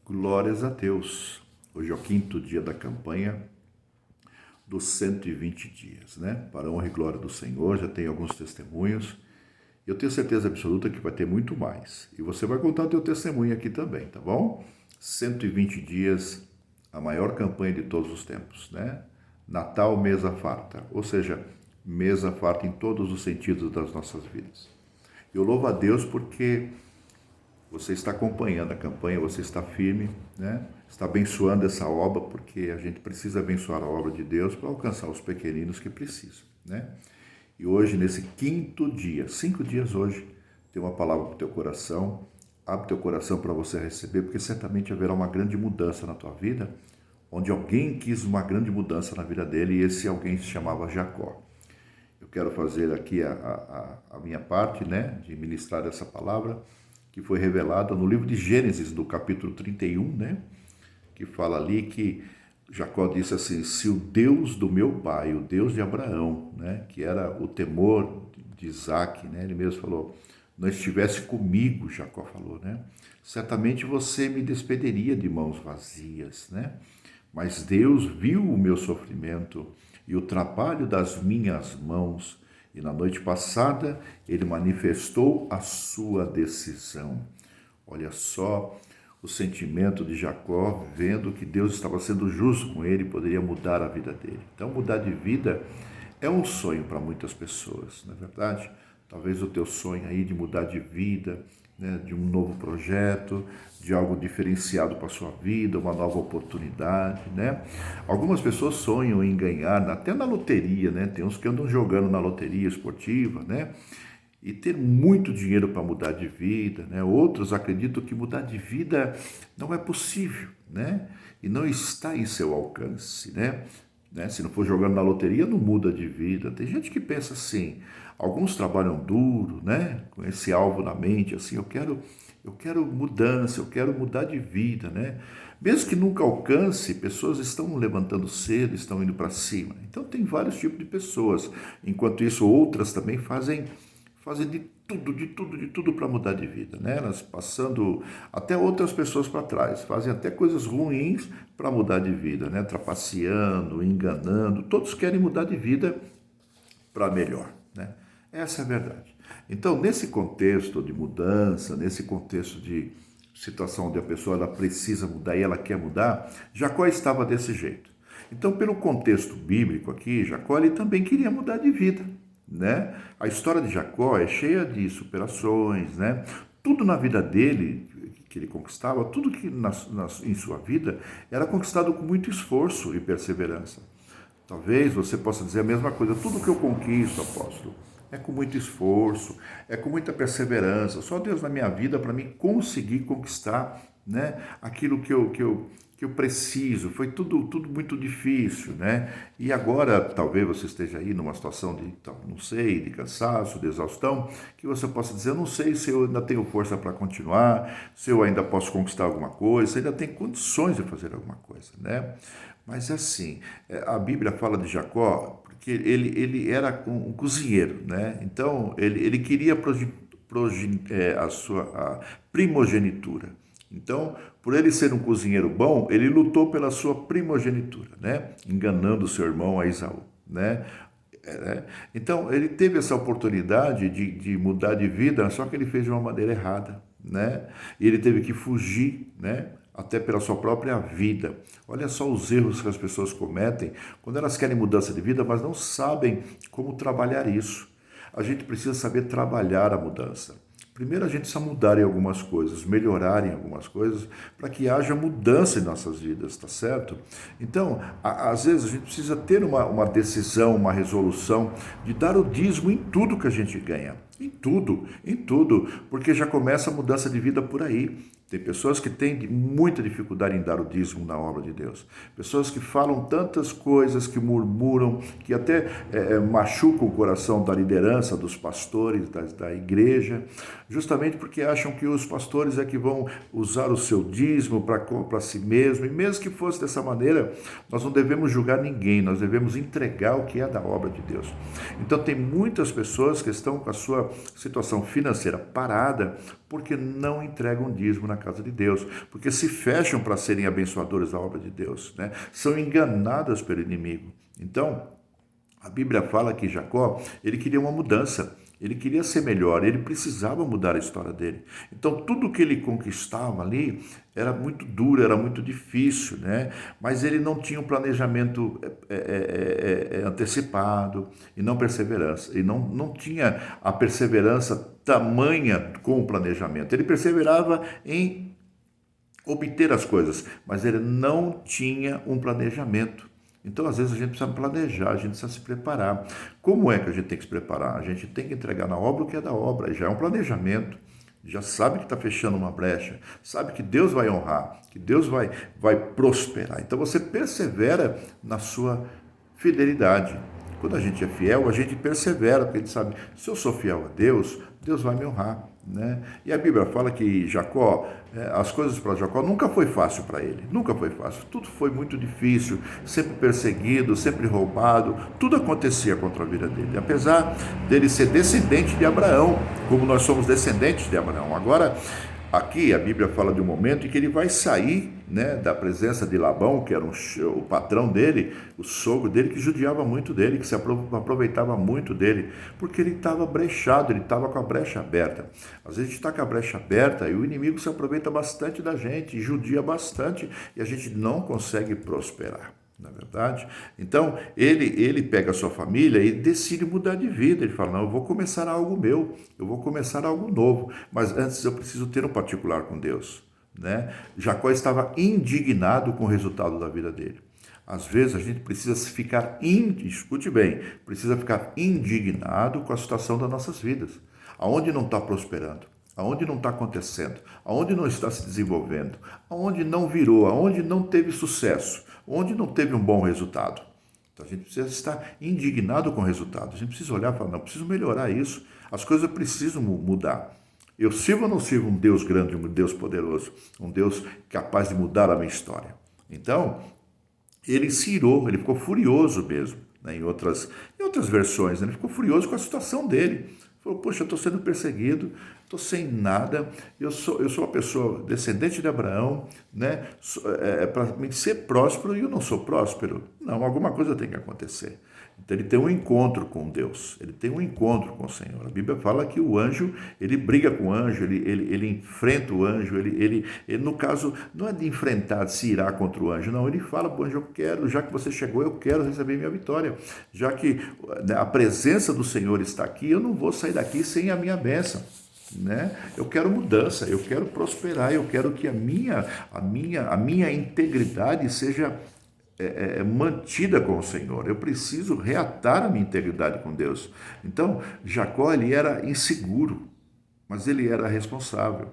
Glórias a Deus. Hoje é o quinto dia da campanha dos 120 dias, né? Para a honra e glória do Senhor, já tem alguns testemunhos. Eu tenho certeza absoluta que vai ter muito mais. E você vai contar o teu testemunho aqui também, tá bom? 120 dias, a maior campanha de todos os tempos, né? Natal, mesa farta. Ou seja, mesa farta em todos os sentidos das nossas vidas. Eu louvo a Deus porque você está acompanhando a campanha, você está firme, né? Está abençoando essa obra, porque a gente precisa abençoar a obra de Deus para alcançar os pequeninos que precisam, né? E hoje, nesse quinto dia, 5 dias hoje, tem uma palavra para o teu coração. Abre teu coração para você receber, porque certamente haverá uma grande mudança na tua vida, onde alguém quis uma grande mudança na vida dele, e esse alguém se chamava Jacó. Eu quero fazer aqui a minha parte, né, de ministrar essa palavra, que foi revelada no livro de Gênesis, do capítulo 31, né, que fala ali que Jacó disse assim: se o Deus do meu pai, o Deus de Abraão, né, que era o temor de Isaac, né, ele mesmo falou, não estivesse comigo, Jacó falou, né, certamente você me despediria de mãos vazias, né, mas Deus viu o meu sofrimento e o trabalho das minhas mãos, e na noite passada ele manifestou a sua decisão. Olha só o sentimento de Jacó, vendo que Deus estava sendo justo com ele, poderia mudar a vida dele. Então, mudar de vida é um sonho para muitas pessoas, não é verdade? Talvez o teu sonho aí de mudar de vida, né, de um novo projeto, de algo diferenciado para a sua vida, uma nova oportunidade, né? Algumas pessoas sonham em ganhar, até na loteria, né? Tem uns que andam jogando na loteria esportiva, né? E ter muito dinheiro para mudar de vida, né? Outros acreditam que mudar de vida não é possível, né? E não está em seu alcance, né? Se não for jogando na loteria, não muda de vida. Tem gente que pensa assim, alguns trabalham duro, né? Com esse alvo na mente, assim, eu quero mudança, eu quero mudar de vida, né? Mesmo que nunca alcance, pessoas estão levantando cedo, estão indo para cima. Então tem vários tipos de pessoas. Enquanto isso, outras também fazem de tudo para mudar de vida, né? Elas passando até outras pessoas para trás, fazem até coisas ruins para mudar de vida, né? Trapaceando, enganando, todos querem mudar de vida para melhor, né? Essa é a verdade. Então, nesse contexto de mudança, nesse contexto de situação onde a pessoa ela precisa mudar e ela quer mudar, Jacó estava desse jeito. Então, pelo contexto bíblico aqui, Jacó ele também queria mudar de vida, né? A história de Jacó é cheia de superações, né? Tudo na vida dele que ele conquistava, tudo que em sua vida era conquistado com muito esforço e perseverança. Talvez você possa dizer a mesma coisa, tudo que eu conquisto, apóstolo, é com muito esforço, é com muita perseverança. Só Deus na minha vida para mim conseguir conquistar, né, aquilo que eu preciso. Foi tudo muito difícil, né? E agora talvez você esteja aí numa situação de, não sei, de cansaço, de exaustão, que você possa dizer, eu não sei se eu ainda tenho força para continuar, se eu ainda posso conquistar alguma coisa, se ainda tenho condições de fazer alguma coisa, né? Mas assim, a Bíblia fala de Jacó porque ele era um cozinheiro, né? Então ele queria a sua primogenitura. Então, por ele ser um cozinheiro bom, ele lutou pela sua primogenitura, né? Enganando seu irmão a Esaú, né? Então, ele teve essa oportunidade de mudar de vida, só que ele fez de uma maneira errada, né? E ele teve que fugir, né? Até pela sua própria vida. Olha só os erros que as pessoas cometem quando elas querem mudança de vida, mas não sabem como trabalhar isso. A gente precisa saber trabalhar a mudança. Primeiro a gente precisa mudar em algumas coisas, melhorar em algumas coisas, para que haja mudança em nossas vidas, tá certo? Então, às vezes a gente precisa ter uma decisão, uma resolução de dar o dízimo em tudo que a gente ganha. Em tudo, porque já começa a mudança de vida por aí. Tem pessoas que têm muita dificuldade em dar o dízimo na obra de Deus. Pessoas que falam tantas coisas, que murmuram, que até machucam o coração da liderança, dos pastores, da igreja, justamente porque acham que os pastores é que vão usar o seu dízimo para si mesmo. E mesmo que fosse dessa maneira, nós não devemos julgar ninguém, nós devemos entregar o que é da obra de Deus. Então tem muitas pessoas que estão com a sua situação financeira parada porque não entregam dízimo na casa de Deus, porque se fecham para serem abençoadores da obra de Deus, né? São enganadas pelo inimigo. Então, a Bíblia fala que Jacó, ele queria uma mudança, ele queria ser melhor, ele precisava mudar a história dele. Então, tudo que ele conquistava ali era muito duro, era muito difícil, né? Mas ele não tinha um planejamento antecipado e não perseverança. E não tinha a perseverança tamanha com o planejamento. Ele perseverava em obter as coisas, mas ele não tinha um planejamento. Então, às vezes, a gente precisa planejar, a gente precisa se preparar. Como é que a gente tem que se preparar? A gente tem que entregar na obra o que é da obra, já é um planejamento, já sabe que está fechando uma brecha, sabe que Deus vai honrar, que Deus vai prosperar. Então, você persevera na sua fidelidade. Quando a gente é fiel, a gente persevera, porque a gente sabe, se eu sou fiel a Deus, Deus vai me honrar, né? E a Bíblia fala que Jacó, as coisas para Jacó nunca foi fácil para ele, nunca foi fácil, tudo foi muito difícil, sempre perseguido, sempre roubado, tudo acontecia contra a vida dele, apesar dele ser descendente de Abraão, como nós somos descendentes de Abraão. Agora, aqui a Bíblia fala de um momento em que ele vai sair, né, da presença de Labão, que era o patrão dele, o sogro dele, que judiava muito dele, que se aproveitava muito dele, porque ele estava brechado, ele estava com a brecha aberta. Às vezes a gente está com a brecha aberta e o inimigo se aproveita bastante da gente, judia bastante, e a gente não consegue prosperar. Na verdade, então ele pega a sua família e decide mudar de vida. Ele fala, não, eu vou começar algo meu, eu vou começar algo novo, mas antes eu preciso ter um particular com Deus, né? Jacó estava indignado com o resultado da vida dele. Às vezes a gente precisa ficar, escute bem, precisa ficar indignado com a situação das nossas vidas, aonde não está prosperando, aonde não está acontecendo, aonde não está se desenvolvendo, aonde não virou, aonde não teve sucesso, onde não teve um bom resultado. Então a gente precisa estar indignado com o resultado. A gente precisa olhar e falar, não, preciso melhorar isso. As coisas precisam mudar. Eu sirvo ou não sirvo um Deus grande, um Deus poderoso, um Deus capaz de mudar a minha história? Então, ele se irou, ele ficou furioso mesmo, né? Em outras versões, né? Ele ficou furioso com a situação dele. Falou, poxa, eu estou sendo perseguido, estou sem nada, eu sou uma pessoa descendente de Abraão, né? Para me ser próspero e eu não sou próspero. Não, alguma coisa tem que acontecer. Então ele tem um encontro com Deus, ele tem um encontro com o Senhor. A Bíblia fala que o anjo, ele briga com o anjo, ele enfrenta o anjo, ele, no caso, não é de enfrentar, de se irar contra o anjo, não, ele fala para o anjo, eu quero, já que você chegou, eu quero receber minha vitória. Já que, né, a presença do Senhor está aqui, eu não vou sair daqui sem a minha bênção. Né? Eu quero mudança, eu quero prosperar, eu quero que a minha integridade seja mantida com o Senhor. Eu preciso reatar a minha integridade com Deus. Então, Jacó, ele era inseguro, mas ele era responsável,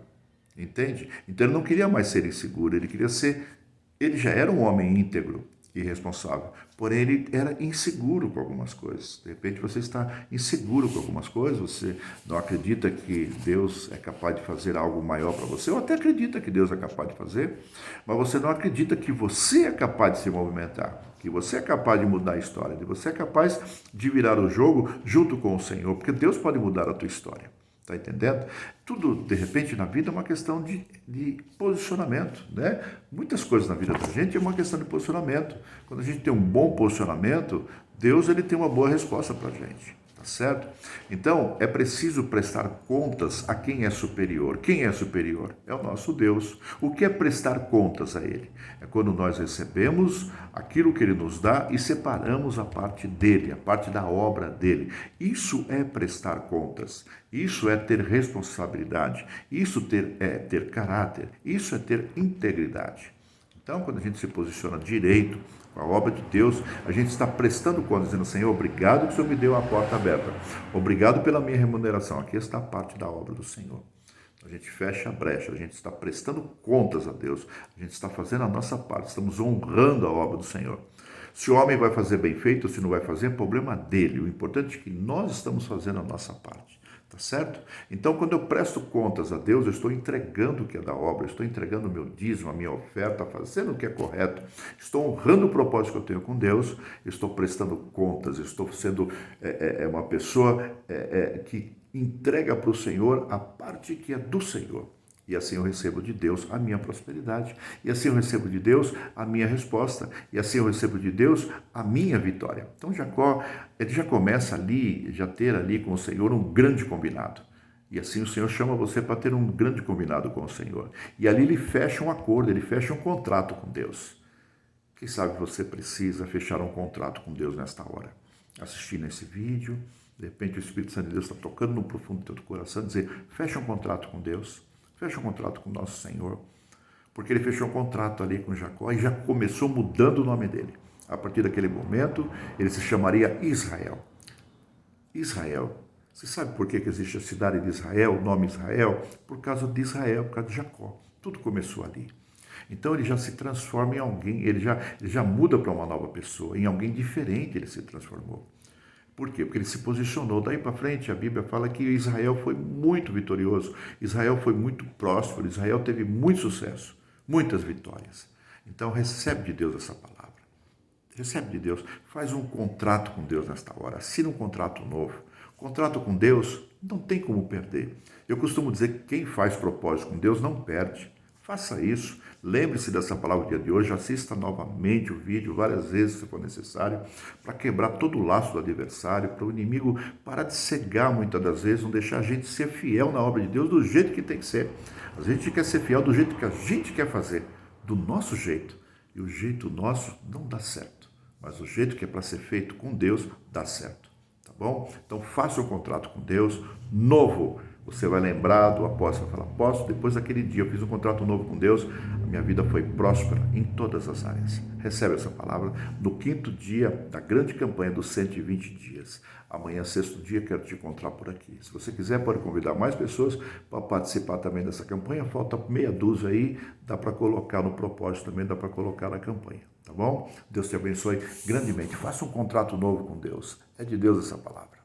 entende? Então ele não queria mais ser inseguro, ele já era um homem íntegro e responsável, porém ele era inseguro com algumas coisas. De repente você está inseguro com algumas coisas, você não acredita que Deus é capaz de fazer algo maior para você, ou até acredita que Deus é capaz de fazer, mas você não acredita que você é capaz de se movimentar, que você é capaz de mudar a história, que você é capaz de virar o jogo junto com o Senhor, porque Deus pode mudar a tua história. Está entendendo? Tudo, de repente, na vida é uma questão de posicionamento, né? Muitas coisas na vida da gente é uma questão de posicionamento. Quando a gente tem um bom posicionamento, Deus, ele tem uma boa resposta para a gente, tá certo? Então, é preciso prestar contas a quem é superior. Quem é superior? É o nosso Deus. O que é prestar contas a Ele? É quando nós recebemos aquilo que Ele nos dá e separamos a parte dele, a parte da obra dele. Isso é prestar contas. Isso é ter responsabilidade. Isso é ter caráter. Isso é ter integridade. Então, quando a gente se posiciona direito com a obra de Deus, a gente está prestando contas, dizendo, Senhor, obrigado que o Senhor me deu a porta aberta. Obrigado pela minha remuneração. Aqui está a parte da obra do Senhor. A gente fecha a brecha, a gente está prestando contas a Deus, a gente está fazendo a nossa parte, estamos honrando a obra do Senhor. Se o homem vai fazer bem feito ou se não vai fazer, é problema dele. O importante é que nós estamos fazendo a nossa parte. Tá certo? Então, quando eu presto contas a Deus, eu estou entregando o que é da obra, eu estou entregando o meu dízimo, a minha oferta, fazendo o que é correto, estou honrando o propósito que eu tenho com Deus, estou prestando contas, estou sendo uma pessoa que entrega para o Senhor a parte que é do Senhor. E assim eu recebo de Deus a minha prosperidade. E assim eu recebo de Deus a minha resposta. E assim eu recebo de Deus a minha vitória. Então Jacó, ele já começa ali, já ter ali com o Senhor um grande combinado. E assim o Senhor chama você para ter um grande combinado com o Senhor. E ali ele fecha um acordo, ele fecha um contrato com Deus. Quem sabe você precisa fechar um contrato com Deus nesta hora. Assistindo esse vídeo, de repente o Espírito Santo de Deus está tocando no profundo do teu coração, dizer, fecha um contrato com Deus, fecha um contrato com o nosso Senhor, porque ele fechou um contrato ali com Jacó e já começou mudando o nome dele. A partir daquele momento, ele se chamaria Israel. Israel. Você sabe por que existe a cidade de Israel, o nome Israel? Por causa de Israel, por causa de Jacó. Tudo começou ali. Então ele já se transforma em alguém, ele já muda para uma nova pessoa, em alguém diferente ele se transformou. Por quê? Porque ele se posicionou. Daí para frente a Bíblia fala que Israel foi muito vitorioso, Israel foi muito próspero, Israel teve muito sucesso, muitas vitórias. Então recebe de Deus essa palavra. Recebe de Deus, faz um contrato com Deus nesta hora, assina um contrato novo. Contrato com Deus não tem como perder. Eu costumo dizer que quem faz propósito com Deus não perde. Faça isso. Lembre-se dessa palavra do dia de hoje, assista novamente o vídeo várias vezes se for necessário, para quebrar todo o laço do adversário, para o inimigo parar de cegar muitas das vezes, não deixar a gente ser fiel na obra de Deus do jeito que tem que ser. A gente quer ser fiel do jeito que a gente quer fazer, do nosso jeito. E o jeito nosso não dá certo. Mas o jeito que é para ser feito com Deus dá certo. Tá bom? Então faça um contrato com Deus novo. Você vai lembrar do apóstolo, vai falar, apóstolo, depois daquele dia eu fiz um contrato novo com Deus, a minha vida foi próspera em todas as áreas. Recebe essa palavra no 5º dia da grande campanha dos 120 dias. Amanhã, 6º dia, quero te encontrar por aqui. Se você quiser, pode convidar mais pessoas para participar também dessa campanha. Falta meia dúzia aí, dá para colocar no propósito também, dá para colocar na campanha. Tá bom? Deus te abençoe grandemente. Faça um contrato novo com Deus. É de Deus essa palavra.